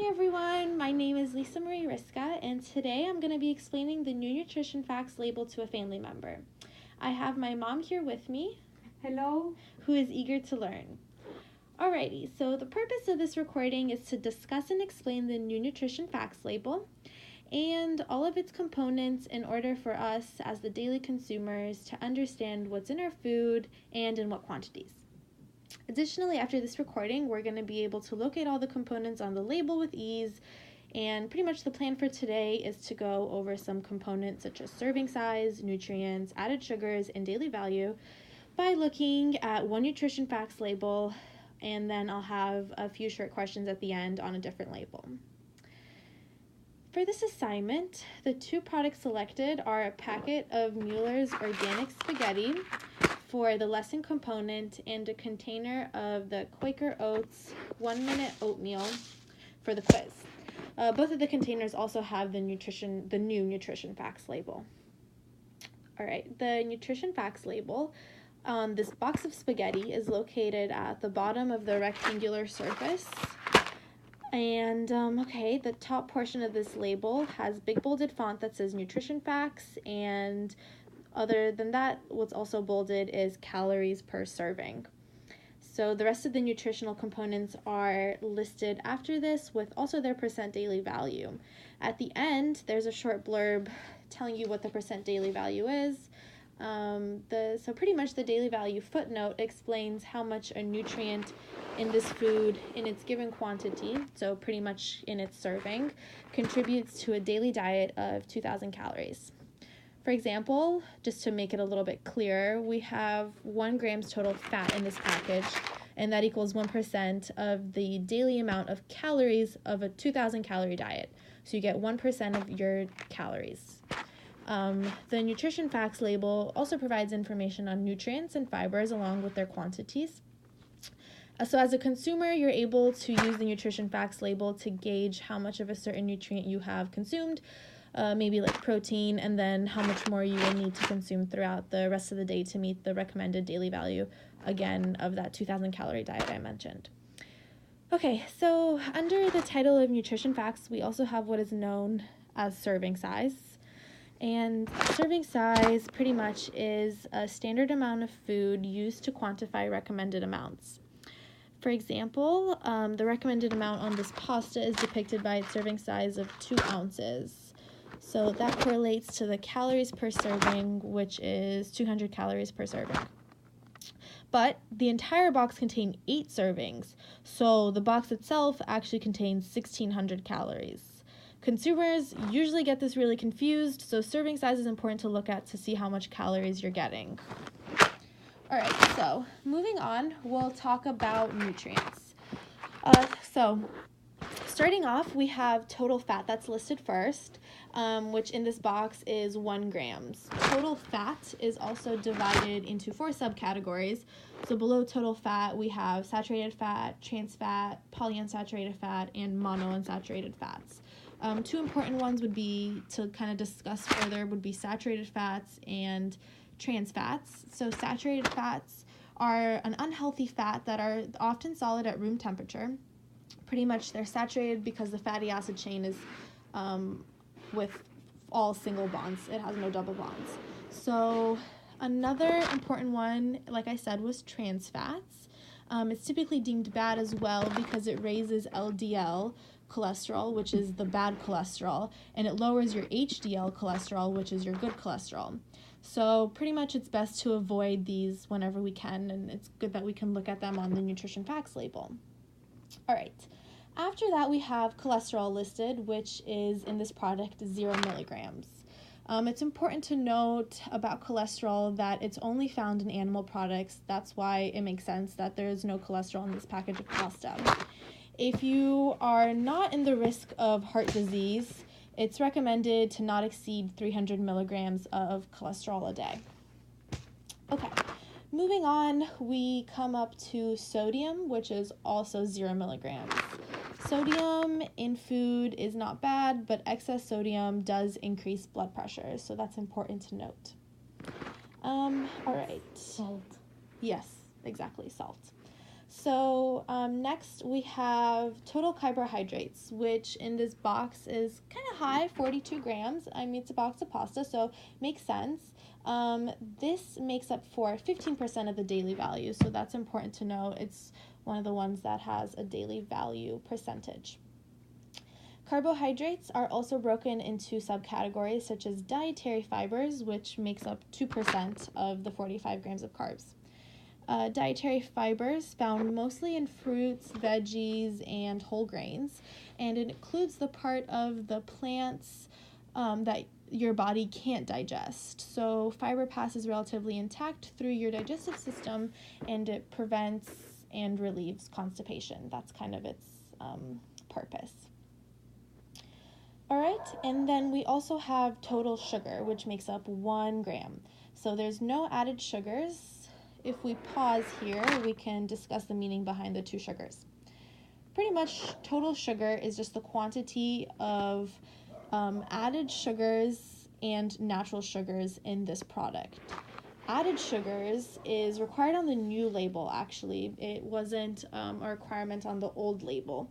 everyone, my name is Lisa Marie Riska, and today I'm going to be explaining the new nutrition facts label to a family member. I have my mom here with me. Hello. Who is eager to learn. Alrighty, so the purpose of this recording is to discuss and explain the new nutrition facts label and all of its components in order for us as the daily consumers to understand what's in our food and in what quantities. Additionally, after this recording, we're going to be able to locate all the components on the label with ease, and pretty much the plan for today is to go over some components such as serving size, nutrients, added sugars, and daily value by looking at one nutrition facts label, and then I'll have a few short questions at the end on a different label. For this assignment, the two products selected are a packet of Mueller's organic spaghetti for the lesson component and a container of the Quaker Oats 1-minute oatmeal for the quiz. Both of the containers also have the new nutrition facts label. All right, the nutrition facts label on this box of spaghetti is located at the bottom of the rectangular surface. And the top portion of this label has big bolded font that says nutrition facts, and other than that, what's also bolded is calories per serving. So the rest of the nutritional components are listed after this with also their percent daily value. At the end, there's a short blurb telling you what the percent daily value is. So pretty much the daily value footnote explains how much a nutrient in this food in its given quantity, so pretty much in its serving, contributes to a daily diet of 2,000 calories. For example, just to make it a little bit clearer, we have 1 gram total fat in this package, and that equals 1% of the daily amount of calories of a 2,000 calorie diet. So you get 1% of your calories. The nutrition facts label also provides information on nutrients and fibers along with their quantities. So as a consumer, you're able to use the nutrition facts label to gauge how much of a certain nutrient you have consumed, maybe like protein, and then how much more you will need to consume throughout the rest of the day to meet the recommended daily value, again, of that 2,000 calorie diet I mentioned. Okay, so under the title of nutrition facts, we also have what is known as serving size. And serving size pretty much is a standard amount of food used to quantify recommended amounts. For example, the recommended amount on this pasta is depicted by its serving size of 2 ounces. So that correlates to the calories per serving, which is 200 calories per serving. But the entire box contained 8 servings, so the box itself actually contains 1,600 calories. Consumers usually get this really confused, so serving size is important to look at to see how much calories you're getting. Alright, so moving on, we'll talk about nutrients. Starting off, we have total fat that's listed first, which in this box is 1 gram. Total fat is also divided into 4 subcategories. So below total fat, we have saturated fat, trans fat, polyunsaturated fat, and monounsaturated fats. 2 important ones would be to kind of discuss further would be saturated fats and trans fats. So saturated fats are an unhealthy fat that are often solid at room temperature. Pretty much they're saturated because the fatty acid chain is with all single bonds. It has no double bonds. So another important one, like I said, was trans fats. It's typically deemed bad as well because it raises LDL cholesterol, which is the bad cholesterol, and it lowers your HDL cholesterol, which is your good cholesterol. So pretty much it's best to avoid these whenever we can, and it's good that we can look at them on the nutrition facts label. All right. After that, we have cholesterol listed, which is in this product 0 milligrams. It's important to note about cholesterol that it's only found in animal products. That's why it makes sense that there is no cholesterol in this package of pasta. If you are not in the risk of heart disease, it's recommended to not exceed 300 milligrams of cholesterol a day. Okay, moving on, we come up to sodium, which is also 0 milligrams. Sodium in food is not bad, but excess sodium does increase blood pressure, so that's important to note. All right. Salt. Yes, exactly, salt. So next we have total carbohydrates, which in this box is kind of high, 42 grams. I mean, it's a box of pasta, so makes sense. This makes up for 15% of the daily value, so that's important to know. It's one of the ones that has a daily value percentage. Carbohydrates are also broken into subcategories such as dietary fibers, which makes up 2% of the 45 grams of carbs. Dietary fibers found mostly in fruits, veggies, and whole grains, and it includes the part of the plants that your body can't digest. So fiber passes relatively intact through your digestive system, and it prevents and relieves constipation. That's kind of its purpose. All right, and then we also have total sugar, which makes up 1 gram. So there's no added sugars. If we pause here, we can discuss the meaning behind the 2 sugars. Pretty much total sugar is just the quantity of added sugars and natural sugars in this product. Added sugars is required on the new label, actually. It wasn't a requirement on the old label.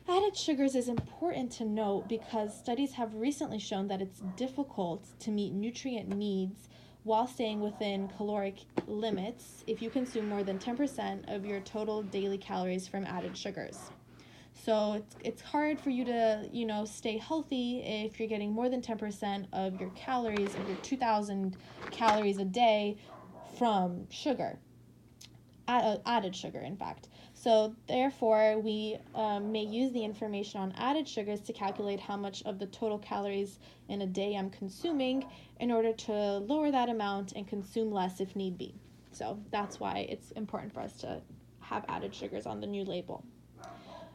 Added sugars is important to note because studies have recently shown that it's difficult to meet nutrient needs while staying within caloric limits if you consume more than 10% of your total daily calories from added sugars. So it's hard for you to, stay healthy if you're getting more than 10% of your calories, of your 2,000 calories a day from sugar, added sugar, in fact. So therefore, we may use the information on added sugars to calculate how much of the total calories in a day I'm consuming in order to lower that amount and consume less if need be. So that's why it's important for us to have added sugars on the new label.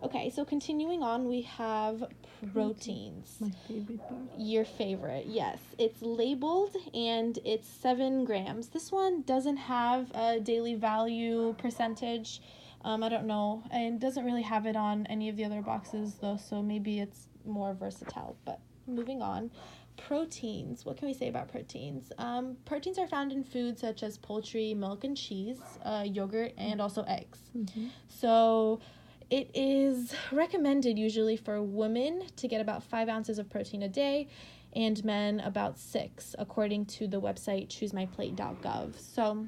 Okay, so continuing on, we have proteins. My favorite part. Your favorite, yes. It's labeled and it's 7 grams. This one doesn't have a daily value percentage. I don't know. And it doesn't really have it on any of the other boxes, though, so maybe it's more versatile. But moving on. Proteins. What can we say about proteins? Proteins are found in foods such as poultry, milk, and cheese, yogurt, and also eggs. Mm-hmm. So it is recommended usually for women to get about 5 ounces of protein a day and men about 6, according to the website choosemyplate.gov. So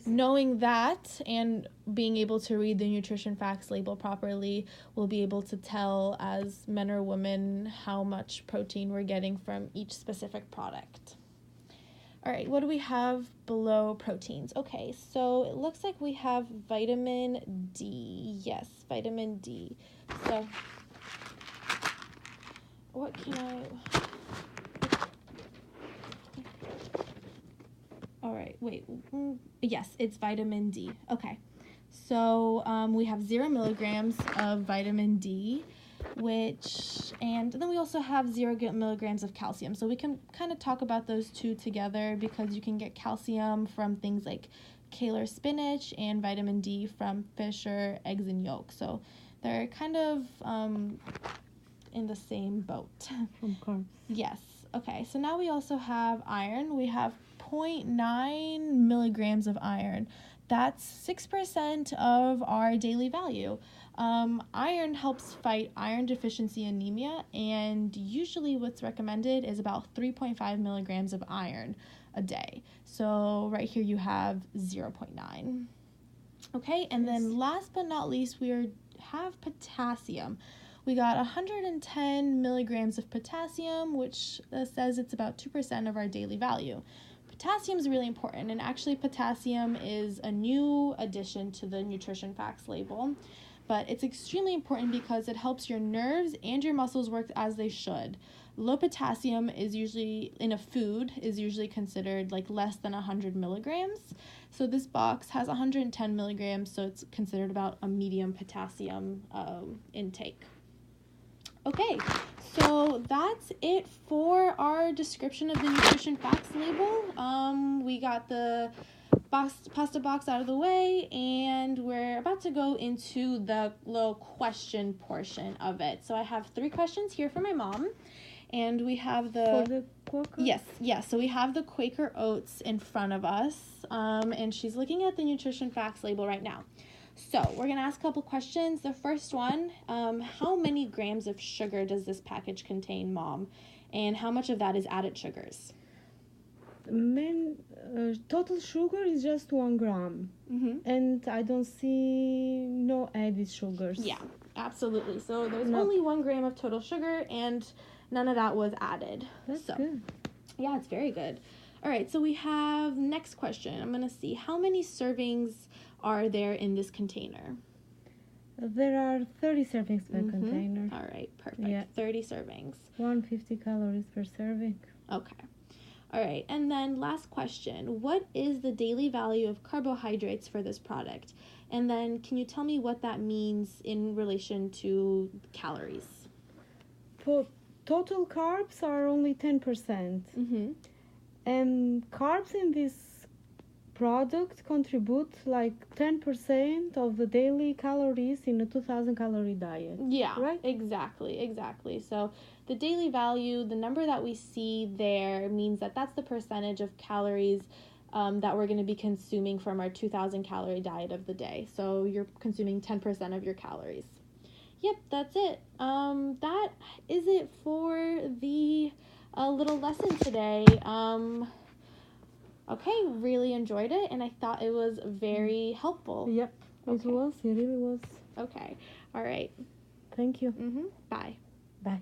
knowing that and being able to read the nutrition facts label properly, we'll be able to tell as men or women how much protein we're getting from each specific product. All right, what do we have below proteins? Okay, so it looks like we have vitamin D. Yes, vitamin D. So what can I... All right, wait. Yes, it's vitamin D. Okay. So we have 0 milligrams of vitamin D, and then we also have 0 milligrams of calcium. So we can kind of talk about those two together because you can get calcium from things like kale or spinach and vitamin D from fish or eggs and yolk. So they're kind of in the same boat. Of course. Yes. Okay, so now we also have iron. We have 0.9 milligrams of iron. That's 6% of our daily value. Iron helps fight iron deficiency anemia, and usually what's recommended is about 3.5 milligrams of iron a day. So right here you have 0.9. Okay, and then last but not least, we have potassium. We got 110 milligrams of potassium, which says it's about 2% of our daily value. Potassium is really important, and actually potassium is a new addition to the nutrition facts label, but it's extremely important because it helps your nerves and your muscles work as they should. Low potassium is usually considered like less than 100 milligrams. So this box has 110 milligrams, so it's considered about a medium potassium intake. Okay, so that's it for our description of the nutrition facts label. We got the pasta box out of the way, and we're about to go into the little question portion of it. So I have 3 questions here for my mom, and we have For the Quaker? Yes. So we have the Quaker Oats in front of us, and she's looking at the nutrition facts label right now. So we're going to ask a couple questions. The first one, how many grams of sugar does this package contain, Mom? And how much of that is added sugars? Total sugar is just 1 gram. Mm-hmm. And I don't see no added sugars. Yeah, absolutely. So there's No. only 1 gram of total sugar and none of that was added. That's so good. Yeah, it's very good. All right, so we have next question. I'm going to see how many servings are there in this container? There are 30 servings per container. All right, perfect. Yeah. 30 servings. 150 calories per serving. Okay. All right, and then last question. What is the daily value of carbohydrates for this product? And then can you tell me what that means in relation to calories? Total carbs are only 10%. Mm-hmm. And carbs in this product contribute like 10% of the daily calories in a 2,000 calorie diet. Yeah, right? Exactly. So the daily value, the number that we see there means that that's the percentage of calories that we're going to be consuming from our 2,000 calorie diet of the day. So you're consuming 10% of your calories. Yep, that's it. That is it for the little lesson today. Okay, really enjoyed it, and I thought it was very helpful. Yep, Okay. it really was. Okay, all right. Thank you. Bye. Bye.